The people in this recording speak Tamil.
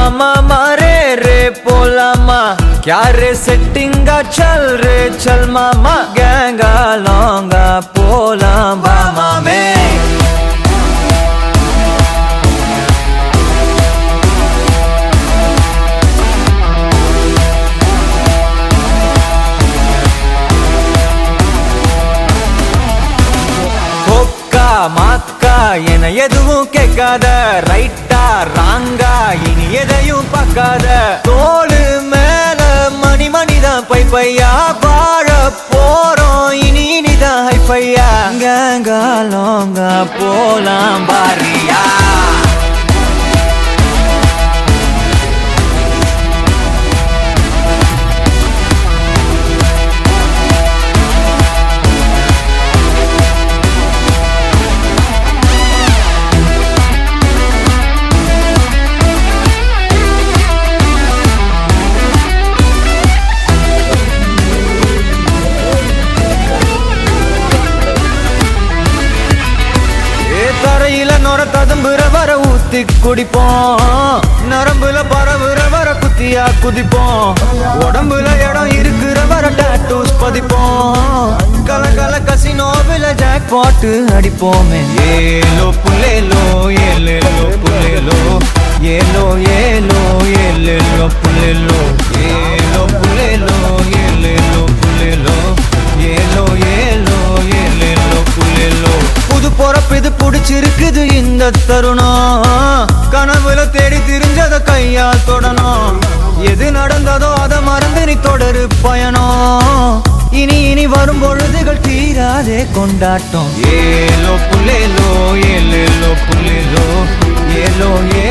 मामा मारे रे पोलामा क्या रे सेटिंगा चल रे चल मामा गैंगा लौंगा पोला मामा में மாக்கா என எதுவும் கேட்காத ரைட்டா ராங்கா இனி எதையும் பார்க்காத தோளு மேல மணி மணிதான் பை பையா வாழ போறோம் இனி இனிதான் ஹைஃபையா கேங்கா லோங்கா போலாம் பாரியா ததும்புற வர ஊத்தி குடிப்போம் நரம்புல பரவுற வர குத்தியா குதிப்போம் உடம்புல இடம் இருக்கிற வர டாட்டூஸ் பதிப்போம் கலகல கசினோவில ஜாக் பாட்டு அடிப்போமே ஏலோ புல்லேலோ ஏலேலோ புல்லேலோ ஏலோ ஏலோ ஏலேலோ புல்லேலோ ஏலோ புல்லேலோ ஏலேலோ புல்லேலோ ஏலோ ஏலோ ஏலேலோ புல்லேலோ புது பொறப்பு இது புடிச்சிருக்குது இந்த தருணம் கனவுல தேடி திரிஞ்சத கையால் தொடணும் எது நடந்ததோ அதை மறந்து நீ தொடரு பயணம் இனி இனி வரும் பொழுதுகள் தீராதே கொண்டாட்டம் ஏலோ புல்லேலோ ஏலேலோ புல்லேலோ ஏலோ ஏ